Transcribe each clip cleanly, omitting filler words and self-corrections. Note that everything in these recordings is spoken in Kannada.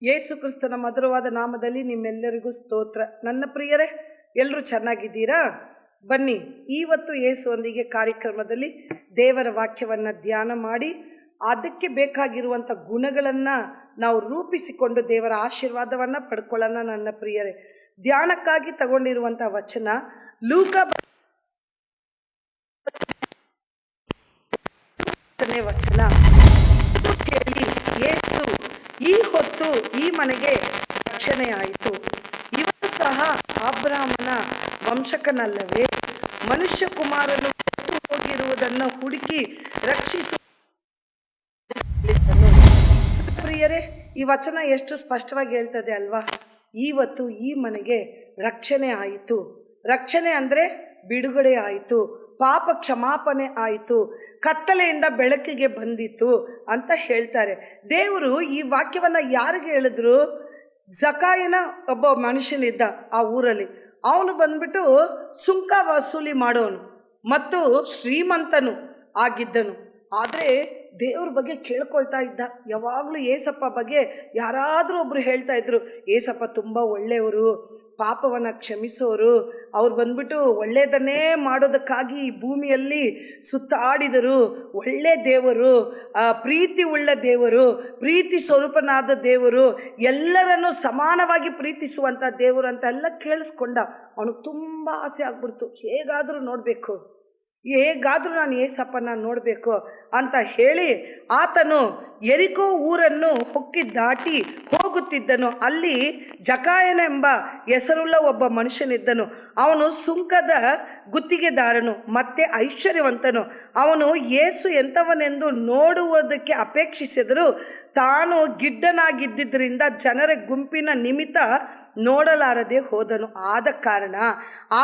ಯೇಸು ಕ್ರಿಸ್ತನ ಮಧುರವಾದ ನಾಮದಲ್ಲಿ ನಿಮ್ಮೆಲ್ಲರಿಗೂ ಸ್ತೋತ್ರ. ನನ್ನ ಪ್ರಿಯರೇ, ಎಲ್ಲರೂ ಚೆನ್ನಾಗಿದ್ದೀರಾ? ಬನ್ನಿ, ಇವತ್ತು ಯೇಸುವೊಂದಿಗೆ ಕಾರ್ಯಕ್ರಮದಲ್ಲಿ ದೇವರ ವಾಕ್ಯವನ್ನು ಧ್ಯಾನ ಮಾಡಿ ಅದಕ್ಕೆ ಬೇಕಾಗಿರುವಂಥ ಗುಣಗಳನ್ನು ನಾವು ರೂಪಿಸಿಕೊಂಡು ದೇವರ ಆಶೀರ್ವಾದವನ್ನು ಪಡ್ಕೊಳ್ಳೋಣ. ನನ್ನ ಪ್ರಿಯರೇ, ಧ್ಯಾನಕ್ಕಾಗಿ ತಗೊಂಡಿರುವಂಥ ವಚನ ಲೂಕ ವಚನ. ಯೇಸು ಈ ಹೊತ್ತು ಈ ಮನೆಗೆ ರಕ್ಷಣೆಯಾಯಿತು. ಇವನು ಸಹ ಅಬ್ರಹಾಮನ ವಂಶಕನಲ್ಲವೇ? ಮನುಷ್ಯ ಕುಮಾರನು ಹೋಗಿರುವುದನ್ನು ಹುಡುಕಿ ರಕ್ಷಿಸು. ಪ್ರಿಯರೇ, ಈ ವಚನ ಎಷ್ಟು ಸ್ಪಷ್ಟವಾಗಿ ಹೇಳ್ತದೆ ಅಲ್ವಾ? ಇವತ್ತು ಈ ಮನೆಗೆ ರಕ್ಷಣೆ ಆಯಿತು. ರಕ್ಷಣೆ ಅಂದರೆ ಬಿಡುಗಡೆ ಆಯಿತು, ಪಾಪ ಕ್ಷಮಾಪಣೆ ಆಯಿತು, ಕತ್ತಲೆಯಿಂದ ಬೆಳಕಿಗೆ ಬಂದಿತು ಅಂತ ಹೇಳ್ತಾರೆ. ದೇವರು ಈ ವಾಕ್ಯವನ್ನು ಯಾರಿಗೆ ಹೇಳಿದ್ರು? ಜಕಾಯನ ಒಬ್ಬ ಮನುಷ್ಯನಿದ್ದ ಆ ಊರಲ್ಲಿ. ಅವನು ಬಂದ್ಬಿಟ್ಟು ಸುಂಕ ವಸೂಲಿ ಮಾಡೋನು ಮತ್ತು ಶ್ರೀಮಂತನು ಆಗಿದ್ದನು. ಆದರೆ ದೇವ್ರ ಬಗ್ಗೆ ಕೇಳ್ಕೊಳ್ತಾ ಇದ್ದ. ಯಾವಾಗಲೂ ಏಸಪ್ಪ ಬಗ್ಗೆ ಯಾರಾದರೂ ಒಬ್ಬರು ಹೇಳ್ತಾ ಇದ್ರು, ಏಸಪ್ಪ ತುಂಬ ಒಳ್ಳೆಯವರು, ಪಾಪವನ್ನು ಕ್ಷಮಿಸೋರು, ಅವ್ರು ಬಂದ್ಬಿಟ್ಟು ಒಳ್ಳೆಯದನ್ನೇ ಮಾಡೋದಕ್ಕಾಗಿ ಈ ಭೂಮಿಯಲ್ಲಿ ಸುತ್ತಾಡಿದರು, ಒಳ್ಳೆ ದೇವರು, ಪ್ರೀತಿ ಉಳ್ಳ ದೇವರು, ಪ್ರೀತಿ ಸ್ವರೂಪನಾದ ದೇವರು, ಎಲ್ಲರನ್ನು ಸಮಾನವಾಗಿ ಪ್ರೀತಿಸುವಂಥ ದೇವರು ಅಂತ ಎಲ್ಲ ಕೇಳಿಸ್ಕೊಂಡ. ಅವನಿಗೆ ತುಂಬ ಆಸೆ ಆಗ್ಬಿಡ್ತು, ಹೇಗಾದರೂ ನೋಡಬೇಕು, ಹೇಗಾದರೂ ನಾನು ಏಸಪ್ಪನ ನೋಡಬೇಕು ಅಂತ ಹೇಳಿ ಆತನು ಯೆರಿಕೋ ಊರನ್ನು ಹೊಕ್ಕಿ ದಾಟಿ ಹೋಗುತ್ತಿದ್ದನು. ಅಲ್ಲಿ ಜಕಾಯನೆಂಬ ಹೆಸರುಳ್ಳ ಒಬ್ಬ ಮನುಷ್ಯನಿದ್ದನು. ಅವನು ಸುಂಕದ ಗುತ್ತಿಗೆದಾರನು ಮತ್ತೆ ಐಶ್ವರ್ಯವಂತನು. ಅವನು ಯೇಸು ಎಂಥವನೆಂದು ನೋಡುವುದಕ್ಕೆ ಅಪೇಕ್ಷಿಸಿದರೂ ತಾನು ಗಿಡ್ಡನಾಗಿದ್ದರಿಂದ ಜನರ ಗುಂಪಿನ ನಿಮಿತ್ತ ನೋಡಲಾರದೆ ಹೋದನು. ಆದ ಕಾರಣ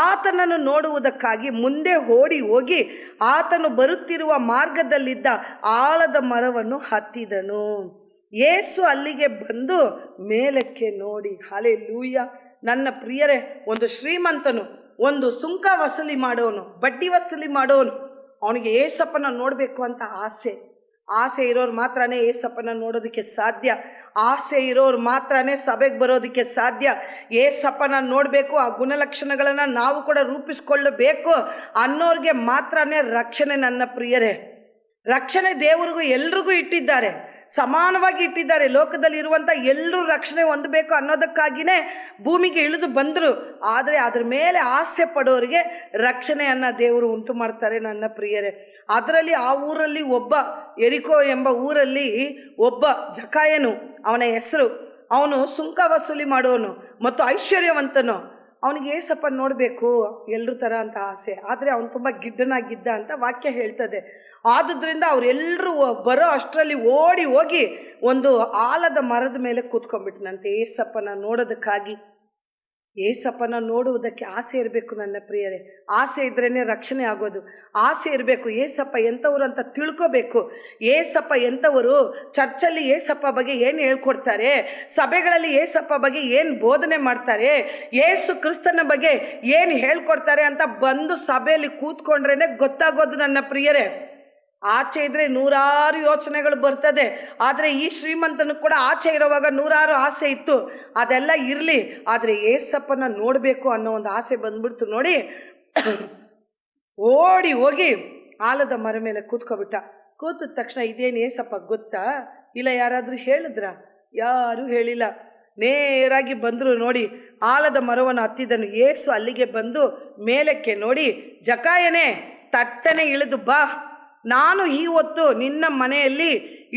ಆತನನ್ನು ನೋಡುವುದಕ್ಕಾಗಿ ಮುಂದೆ ಓಡಿ ಹೋಗಿ ಆತನು ಬರುತ್ತಿರುವ ಮಾರ್ಗದಲ್ಲಿದ್ದ ಆಲದ ಮರವನ್ನು ಹತ್ತಿದನು. ಯೇಸು ಅಲ್ಲಿಗೆ ಬಂದು ಮೇಲಕ್ಕೆ ನೋಡಿ, ಹಲ್ಲೆಲೂಯಾ. ನನ್ನ ಪ್ರಿಯರೇ, ಒಂದು ಶ್ರೀಮಂತನು, ಒಂದು ಸುಂಕ ವಸೂಲಿ ಮಾಡೋನು, ಬಡ್ಡಿ ವಸೂಲಿ ಮಾಡೋನು, ಅವನಿಗೆ ಏಸಪ್ಪನ ನೋಡಬೇಕು ಅಂತ ಆಸೆ ಇರೋರು ಮಾತ್ರನೇ ಏಸಪ್ಪನ ನೋಡೋದಕ್ಕೆ ಸಾಧ್ಯ. ಆಸೆ ಇರೋರು ಮಾತ್ರನೇ ಸಭೆಗೆ ಬರೋದಕ್ಕೆ ಸಾಧ್ಯ. ಏಸಪ್ಪನ ನೋಡಬೇಕು, ಆ ಗುಣಲಕ್ಷಣಗಳನ್ನು ನಾವು ಕೂಡ ರೂಪಿಸ್ಕೊಳ್ಳಬೇಕು ಅನ್ನೋರಿಗೆ ಮಾತ್ರನೇ ರಕ್ಷಣೆ. ನನ್ನ ಪ್ರಿಯರೇ, ರಕ್ಷಣೆ ದೇವರಿಗೂ ಎಲ್ರಿಗೂ ಇಟ್ಟಿದ್ದಾರೆ, ಸಮಾನವಾಗಿ ಇಟ್ಟಿದ್ದಾರೆ. ಲೋಕದಲ್ಲಿ ಇರುವಂಥ ಎಲ್ಲರೂ ರಕ್ಷಣೆ ಹೊಂದಬೇಕು ಅನ್ನೋದಕ್ಕಾಗಿಯೇ ಭೂಮಿಗೆ ಇಳಿದು ಬಂದರು. ಆದರೆ ಅದ್ರ ಮೇಲೆ ಆಸೆ ಪಡೋರಿಗೆ ರಕ್ಷಣೆಯನ್ನು ದೇವರು ಉಂಟು ಮಾಡ್ತಾರೆ. ನನ್ನ ಪ್ರಿಯರೇ, ಅದರಲ್ಲಿ ಆ ಊರಲ್ಲಿ ಒಬ್ಬ ಯೆರಿಕೋ ಎಂಬ ಊರಲ್ಲಿ ಒಬ್ಬ ಜಕಾಯನು ಅವನ ಹೆಸರು. ಅವನು ಸುಂಕ ವಸೂಲಿ ಮಾಡೋನು ಮತ್ತು ಐಶ್ವರ್ಯವಂತನು. ಅವನಿಗೆ ಏಸಪ್ಪ ನೋಡಬೇಕು ಎಲ್ಲರ ಥರ ಅಂತ ಆಸೆ, ಆದರೆ ಅವನು ತುಂಬ ಗಿಡ್ಡನಾಗಿದ್ದ ಅಂತ ವಾಕ್ಯ ಹೇಳ್ತದೆ. ಆದುದರಿಂದ ಅವರೆಲ್ಲರೂ ಬರೋ ಅಷ್ಟರಲ್ಲಿ ಓಡಿ ಹೋಗಿ ಒಂದು ಆಲದ ಮರದ ಮೇಲೆ ಕೂತ್ಕೊಂಡ್ಬಿಟ್ನಂತೆ ಏಸಪ್ಪನ ನೋಡೋದಕ್ಕಾಗಿ. ಏಸಪ್ಪನ ನೋಡುವುದಕ್ಕೆ ಆಸೆ ಇರಬೇಕು. ನನ್ನ ಪ್ರಿಯರೇ, ಆಸೆ ಇದ್ರೇ ರಕ್ಷಣೆ ಆಗೋದು. ಆಸೆ ಇರಬೇಕು. ಏಸಪ್ಪ ಎಂಥವ್ರು ಅಂತ ತಿಳ್ಕೋಬೇಕು. ಏಸಪ್ಪ ಎಂಥವರು, ಚರ್ಚಲ್ಲಿ ಏಸಪ್ಪ ಬಗ್ಗೆ ಏನು ಹೇಳ್ಕೊಡ್ತಾರೆ, ಸಭೆಗಳಲ್ಲಿ ಏಸಪ್ಪ ಬಗ್ಗೆ ಏನು ಬೋಧನೆ ಮಾಡ್ತಾರೆ, ಯೇಸು ಕ್ರಿಸ್ತನ ಬಗ್ಗೆ ಏನು ಹೇಳ್ಕೊಡ್ತಾರೆ ಅಂತ ಬಂದು ಸಭೆಯಲ್ಲಿ ಕೂತ್ಕೊಂಡ್ರೇ ಗೊತ್ತಾಗೋದು. ನನ್ನ ಪ್ರಿಯರೇ, ಆಚೆ ಇದ್ರೆ ನೂರಾರು ಯೋಚನೆಗಳು ಬರ್ತದೆ. ಆದರೆ ಈ ಶ್ರೀಮಂತನು ಕೂಡ ಆಚೆ ಇರುವಾಗ ನೂರಾರು ಆಸೆ ಇತ್ತು, ಅದೆಲ್ಲ ಇರಲಿ, ಆದರೆ ಏಸಪ್ಪನ ನೋಡಬೇಕು ಅನ್ನೋ ಒಂದು ಆಸೆ ಬಂದ್ಬಿಡ್ತು. ನೋಡಿ, ಓಡಿ ಹೋಗಿ ಆಲದ ಮರ ಮೇಲೆ ಕೂತ್ಕೊಬಿಟ್ಟ. ಕೂತಿದ ತಕ್ಷಣ ಇದೇನು ಏಸಪ್ಪ ಗೊತ್ತಾ? ಇಲ್ಲ, ಯಾರಾದರೂ ಹೇಳಿದ್ರ? ಯಾರೂ ಹೇಳಿಲ್ಲ. ನೇರಾಗಿ ಬಂದರು. ನೋಡಿ, ಆಲದ ಮರವನ್ನು ಹತ್ತಿದನು. ಯೇಸು ಅಲ್ಲಿಗೆ ಬಂದು ಮೇಲಕ್ಕೆ ನೋಡಿ, ಜಕಾಯನೇ, ತಟ್ಟನೆ ಇಳಿದು ಬಾ, ನಾನು ಈ ಹೊತ್ತು ನಿನ್ನ ಮನೆಯಲ್ಲಿ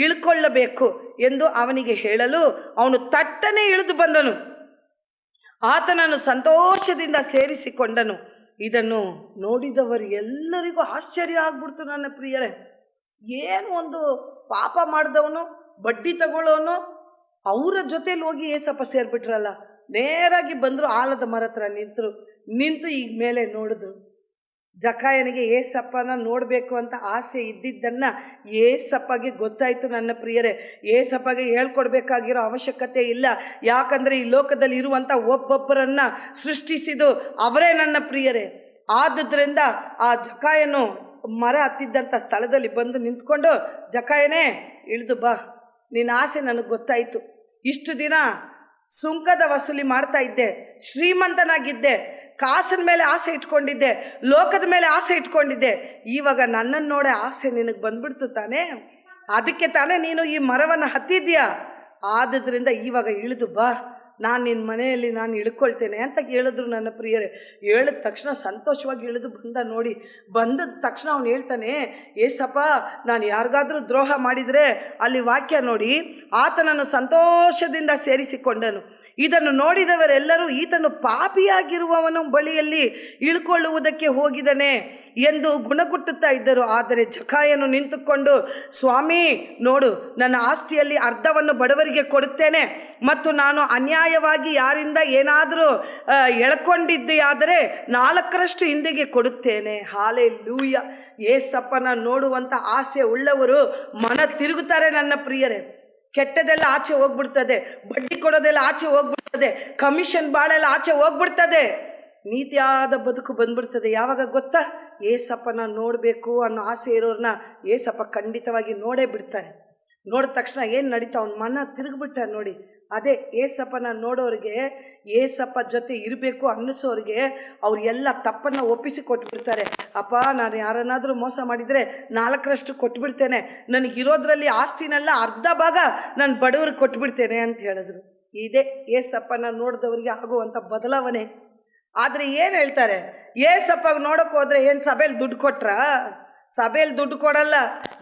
ಇಳ್ಕೊಳ್ಳಬೇಕು ಎಂದು ಅವನಿಗೆ ಹೇಳಲು ಅವನು ತಟ್ಟನೆ ಇಳಿದು ಬಂದನು. ಆತನನ್ನು ಸಂತೋಷದಿಂದ ಸೇರಿಸಿಕೊಂಡನು. ಇದನ್ನು ನೋಡಿದವರು ಎಲ್ಲರಿಗೂ ಆಶ್ಚರ್ಯ ಆಗ್ಬಿಡ್ತು. ನನ್ನ ಪ್ರಿಯರೇ, ಏನು ಒಂದು ಪಾಪ ಮಾಡಿದವನು, ಬಡ್ಡಿ ತಗೊಳ್ಳೋನು, ಅವರ ಜೊತೆಲಿ ಹೋಗಿ ಏಸಪ್ಪ ಸೇರಿಬಿಟ್ರಲ್ಲ. ನೇರಾಗಿ ಬಂದರು, ಆಲದ ಮರ ಹತ್ರ ನಿಂತು ಈಗ ಮೇಲೆ ನೋಡಿದ್ರು. ಜಕಾಯನಿಗೆ ಏಸಪ್ಪನ ನೋಡಬೇಕು ಅಂತ ಆಸೆ ಇದ್ದಿದ್ದನ್ನು ಏಸಪ್ಪಗೆ ಗೊತ್ತಾಯಿತು. ನನ್ನ ಪ್ರಿಯರೇ, ಏಸಪ್ಪಗೆ ಹೇಳ್ಕೊಡ್ಬೇಕಾಗಿರೋ ಅವಶ್ಯಕತೆ ಇಲ್ಲ. ಯಾಕಂದರೆ ಈ ಲೋಕದಲ್ಲಿ ಇರುವಂಥ ಒಬ್ಬೊಬ್ಬರನ್ನು ಸೃಷ್ಟಿಸಿದ್ದು ಅವರೇ. ನನ್ನ ಪ್ರಿಯರೇ, ಆದುದರಿಂದ ಆ ಜಕಾಯನು ಮರ ಹತ್ತಿದ್ದಂಥ ಸ್ಥಳದಲ್ಲಿ ಬಂದು ನಿಂತ್ಕೊಂಡು, ಜಕಾಯನೇ ಇಳಿದು ಬಾ, ನಿನ್ನ ಆಸೆ ನನಗೆ ಗೊತ್ತಾಯಿತು, ಇಷ್ಟು ದಿನ ಸುಂಕದ ವಸೂಲಿ ಮಾಡ್ತಾ ಇದ್ದೆ, ಶ್ರೀಮಂತನಾಗಿದ್ದೆ, ಕಾಸಿನ ಮೇಲೆ ಆಸೆ ಇಟ್ಕೊಂಡಿದ್ದೆ, ಲೋಕದ ಮೇಲೆ ಆಸೆ ಇಟ್ಕೊಂಡಿದ್ದೆ. ಇವಾಗ ನನ್ನನ್ನು ನೋಡೇ ಆಸೆ ನಿನಗೆ ಬಂದ್ಬಿಡ್ತು ತಾನೇ, ಅದಕ್ಕೆ ತಾನೇ ನೀನು ಈ ಮರವನ್ನು ಹತ್ತಿದ್ಯಾ. ಆದುದರಿಂದ ಇವಾಗ ಇಳಿದು ಬಾ, ನಾನು ನಿನ್ನ ಮನೆಯಲ್ಲಿ ನಾನು ಇಳ್ಕೊಳ್ತೇನೆ ಅಂತ ಹೇಳಿದ್ರು ನನ್ನ ಪ್ರಿಯರೇ. ಹೇಳಿದ ತಕ್ಷಣ ಸಂತೋಷವಾಗಿ ಇಳಿದು ಬಂದ ತಕ್ಷಣ ಅವನು ಹೇಳ್ತಾನೆ, ಏಸಪ್ಪ ನಾನು ಯಾರಿಗಾದ್ರೂ ದ್ರೋಹ ಮಾಡಿದರೆ ಅಲ್ಲಿ ವಾಕ್ಯ ನೋಡಿ, ಆತನನ್ನು ಸಂತೋಷದಿಂದ ಸೇರಿಸಿಕೊಂಡನು. ಇದನ್ನು ನೋಡಿದವರೆಲ್ಲರೂ ಈತನು ಪಾಪಿಯಾಗಿರುವವನ ಬಳಿಯಲ್ಲಿ ಇಳ್ಕೊಳ್ಳುವುದಕ್ಕೆ ಹೋಗಿದ್ದಾನೆ ಎಂದು ಗುಣಗುಟ್ಟುತ್ತಾ ಇದ್ದರು. ಆದರೆ ಜಕಾಯನು ನಿಂತುಕೊಂಡು, ಸ್ವಾಮಿ ನೋಡು, ನನ್ನ ಆಸ್ತಿಯಲ್ಲಿ ಅರ್ಧವನ್ನು ಬಡವರಿಗೆ ಕೊಡುತ್ತೇನೆ, ಮತ್ತು ನಾನು ಅನ್ಯಾಯವಾಗಿ ಯಾರಿಂದ ಏನಾದರೂ ಎಳ್ಕೊಂಡಿದ್ದೆಯಾದರೆ 4ರಷ್ಟು ಹಿಂದೆಗೆ ಕೊಡುತ್ತೇನೆ. ಹಾಲೆಲೂಯ. ಏಸಪ್ಪನ ನೋಡುವಂಥ ಆಸೆ ಉಳ್ಳವರು ಮನ ತಿರುಗುತ್ತಾರೆ ನನ್ನ ಪ್ರಿಯರೇ. ಕೆಟ್ಟದೆಲ್ಲ ಆಚೆ ಹೋಗ್ಬಿಡ್ತದೆ, ಬಡ್ಡಿ ಕೊಡೋದೆಲ್ಲ ಆಚೆ ಹೋಗ್ಬಿಡ್ತದೆ, ಕಮಿಷನ್ ಬಾಳೆಲ್ಲ ಆಚೆ ಹೋಗ್ಬಿಡ್ತದೆ, ನೀತಿಯಾದ ಬದುಕು ಬಂದ್ಬಿಡ್ತದೆ. ಯಾವಾಗ ಗೊತ್ತಾ? ಏಸಪ್ಪನ ನೋಡಬೇಕು ಅನ್ನೋ ಆಸೆ ಇರೋರನ್ನ ಏಸಪ್ಪ ಖಂಡಿತವಾಗಿ ನೋಡೇ ಬಿಡ್ತಾನೆ. ನೋಡಿದ ತಕ್ಷಣ ಏನು ನಡೀತಾ ಅವನ ಮನ ತಿರುಗಿಬಿಟ್ಟ ನೋಡಿ. ಅದೇ ಏಸಪ್ಪನ ನೋಡೋರಿಗೆ, ಏಸಪ್ಪ ಜೊತೆ ಇರಬೇಕು ಅನ್ನಿಸೋರಿಗೆ ಅವ್ರು ಎಲ್ಲ ತಪ್ಪನ್ನು ಒಪ್ಪಿಸಿ ಕೊಟ್ಬಿಡ್ತಾರೆ. ಅಪ್ಪ ನಾನು ಯಾರನ್ನಾದರೂ ಮೋಸ ಮಾಡಿದರೆ 4ರಷ್ಟು ಕೊಟ್ಬಿಡ್ತೇನೆ, ನನಗಿರೋದ್ರಲ್ಲಿ ಆಸ್ತಿನೆಲ್ಲ ಅರ್ಧ ಭಾಗ ನಾನು ಬಡವ್ರಿಗೆ ಕೊಟ್ಬಿಡ್ತೇನೆ ಅಂತ ಹೇಳಿದ್ರು. ಇದೇ ಏಸಪ್ಪನ ನೋಡಿದವ್ರಿಗೆ ಆಗುವಂಥ ಬದಲಾವಣೆ. ಆದರೆ ಏನು ಹೇಳ್ತಾರೆ, ಏಸಪ್ಪ ನೋಡೋಕೆ ಹೋದರೆ ಏನು ಸಭೆಯಲ್ಲಿ ದುಡ್ಡು ಕೊಟ್ರಾ? ಸಭೆಯಲ್ಲಿ ದುಡ್ಡು ಕೊಡಲ್ಲ.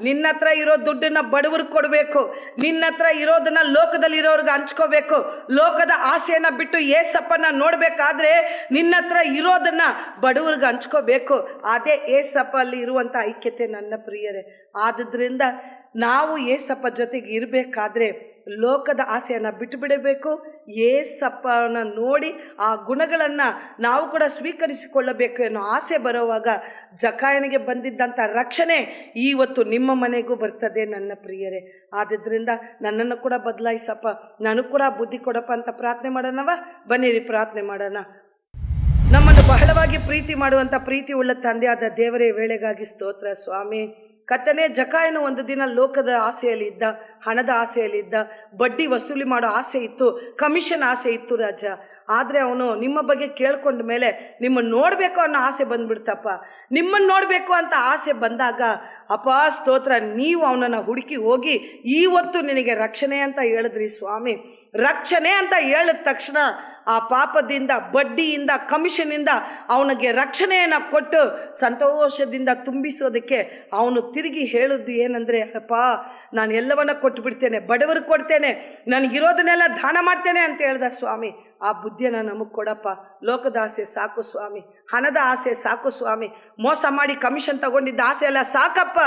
ನಿನ್ನ ಹತ್ರ ಇರೋ ದುಡ್ಡನ್ನ ಬಡವ್ರಿಗೆ ಕೊಡಬೇಕು, ನಿನ್ನ ಹತ್ರ ಇರೋದನ್ನ ಲೋಕದಲ್ಲಿರೋರ್ಗೆ ಹಂಚ್ಕೋಬೇಕು. ಲೋಕದ ಆಸೆಯನ್ನು ಬಿಟ್ಟು ಏಸಪ್ಪನ ನೋಡಬೇಕಾದ್ರೆ ನಿನ್ನ ಹತ್ರ ಇರೋದನ್ನ ಬಡವ್ರಿಗೆ ಹಂಚ್ಕೋಬೇಕು. ಅದೇ ಏಸಪ್ಪಲ್ಲಿ ಇರುವಂಥ ಐಕ್ಯತೆ ನನ್ನ ಪ್ರಿಯರೇ. ಆದುದರಿಂದ ನಾವು ಏಸಪ್ಪ ಜೊತೆಗೆ ಇರಬೇಕಾದ್ರೆ ಲೋಕದ ಆಸೆಯನ್ನು ಬಿಟ್ಟು ಬಿಡಬೇಕು. ಏಸಪ್ಪನ ನೋಡಿ ಆ ಗುಣಗಳನ್ನು ನಾವು ಕೂಡ ಸ್ವೀಕರಿಸಿಕೊಳ್ಳಬೇಕು ಅನ್ನೋ ಆಸೆ ಬರುವಾಗ ಜಕಾಯನಿಗೆ ಬಂದಿದ್ದಂಥ ರಕ್ಷಣೆ ಇವತ್ತು ನಿಮ್ಮ ಮನೆಗೂ ಬರ್ತದೆ ನನ್ನ ಪ್ರಿಯರೇ. ಆದುದರಿಂದ ನನ್ನನ್ನು ಕೂಡ ಬದಲಾಯಿಸಪ್ಪ, ನನಗೂ ಕೂಡ ಬುದ್ಧಿ ಕೊಡಪ್ಪ ಅಂತ ಪ್ರಾರ್ಥನೆ ಮಾಡೋಣವ. ಬನ್ನಿರಿ ಪ್ರಾರ್ಥನೆ ಮಾಡೋಣ. ನಮ್ಮನ್ನು ಬಹಳವಾಗಿ ಪ್ರೀತಿ ಮಾಡುವಂಥ ಪ್ರೀತಿ ಉಳ್ಳ ತಂದೆಯಾದ ದೇವರೇ, ವೇಳೆಗಾಗಿ ಸ್ತೋತ್ರ ಸ್ವಾಮಿ. ಕರ್ತನೇ, ಜಕಾಯನು ಒಂದು ದಿನ ಲೋಕದ ಆಸೆಯಲ್ಲಿ ಇದ್ದ, ಹಣದ ಆಸೆಯಲ್ಲಿ ಇದ್ದ, ಬಡ್ಡಿ ವಸೂಲಿ ಮಾಡೋ ಆಸೆ ಇತ್ತು, ಕಮಿಷನ್ ಆಸೆ ಇತ್ತು ರಾಜ. ಆದರೆ ಅವನು ನಿಮ್ಮ ಬಗ್ಗೆ ಕೇಳ್ಕೊಂಡ ಮೇಲೆ ನಿಮ್ಮನ್ನು ನೋಡಬೇಕು ಅನ್ನೋ ಆಸೆ ಬಂದ್ಬಿಡ್ತಪ್ಪ. ನಿಮ್ಮನ್ನು ನೋಡಬೇಕು ಅಂತ ಆಸೆ ಬಂದಾಗ ಅಪ್ಪ ಸ್ತೋತ್ರ, ನೀವು ಅವನನ್ನು ಹುಡುಕಿ ಹೋಗಿ ಇವತ್ತು ನಿನಗೆ ರಕ್ಷಣೆ ಅಂತ ಹೇಳಿದ್ರಿ ಸ್ವಾಮಿ. ರಕ್ಷಣೆ ಅಂತ ಹೇಳಿದ ತಕ್ಷಣ ಆ ಪಾಪದಿಂದ, ಬಡ್ಡಿಯಿಂದ, ಕಮಿಷನಿಂದ ಅವನಿಗೆ ರಕ್ಷಣೆಯನ್ನು ಕೊಟ್ಟು ಸಂತೋಷದಿಂದ ತುಂಬಿಸೋದಕ್ಕೆ ಅವನು ತಿರುಗಿ ಹೇಳೋದು ಏನಂದರೆ, ಅಪ್ಪ ನಾನು ಎಲ್ಲವನ್ನ ಕೊಟ್ಟು ಬಿಡ್ತೇನೆ, ಬಡವರಿಗೆ ಕೊಡ್ತೇನೆ, ನನಗಿರೋದನ್ನೆಲ್ಲ ದಾನ ಮಾಡ್ತೇನೆ ಅಂತ ಹೇಳ್ದ ಸ್ವಾಮಿ. ಆ ಬುದ್ಧಿಯನ್ನು ನಮಗೆ ಕೊಡಪ್ಪ. ಲೋಕದ ಆಸೆ ಸಾಕು ಸ್ವಾಮಿ, ಹಣದ ಆಸೆ ಸಾಕು ಸ್ವಾಮಿ, ಮೋಸ ಮಾಡಿ ಕಮಿಷನ್ ತಗೊಂಡಿದ್ದ ಆಸೆ ಎಲ್ಲ ಸಾಕಪ್ಪ.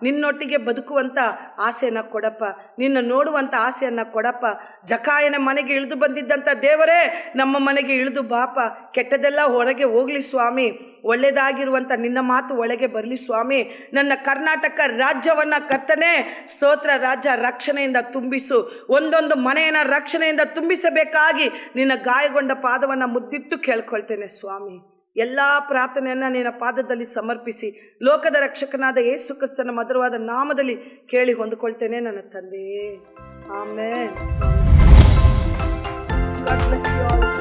ನಿನ್ನೊಟ್ಟಿಗೆ ಬದುಕುವಂಥ ಆಸೆಯನ್ನು ಕೊಡಪ್ಪ, ನಿನ್ನ ನೋಡುವಂಥ ಆಸೆಯನ್ನು ಕೊಡಪ್ಪ. ಜಕಾಯನ ಮನೆಗೆ ಇಳಿದು ಬಂದಿದ್ದಂಥ ದೇವರೇ, ನಮ್ಮ ಮನೆಗೆ ಇಳಿದು ಬಾಪ. ಕೆಟ್ಟದೆಲ್ಲ ಹೊರಗೆ ಹೋಗಲಿ ಸ್ವಾಮಿ, ಒಳ್ಳೆಯದಾಗಿರುವಂಥ ನಿನ್ನ ಮಾತು ಒಳಗೆ ಬರಲಿ ಸ್ವಾಮಿ. ನನ್ನ ಕರ್ನಾಟಕ ರಾಜ್ಯವನ್ನು ಕರ್ತನೇ ಸ್ತೋತ್ರ ರಾಜ್ಯ ರಕ್ಷಣೆಯಿಂದ ತುಂಬಿಸು. ಒಂದೊಂದು ಮನೆಯನ್ನು ರಕ್ಷಣೆಯಿಂದ ತುಂಬಿಸಬೇಕಾಗಿ ನಿನ್ನ ಗಾಯಗೊಂಡ ಪಾದವನ್ನು ಮುದ್ದಿಟ್ಟು ಕೇಳ್ಕೊಳ್ತೇನೆ ಸ್ವಾಮಿ. ಎಲ್ಲ ಪ್ರಾರ್ಥನೆಯನ್ನು ನಿನ್ನ ಪಾದದಲ್ಲಿ ಸಮರ್ಪಿಸಿ ಲೋಕದ ರಕ್ಷಕನಾದ ಯೇಸು ಕ್ರಿಸ್ತನ ಮಧುರವಾದ ನಾಮದಲ್ಲಿ ಕೇಳಿ ಹೊಂದಿಕೊಳ್ತೇನೆ ನನ್ನ ತಂದೆಯೇ. Amen. God bless you all.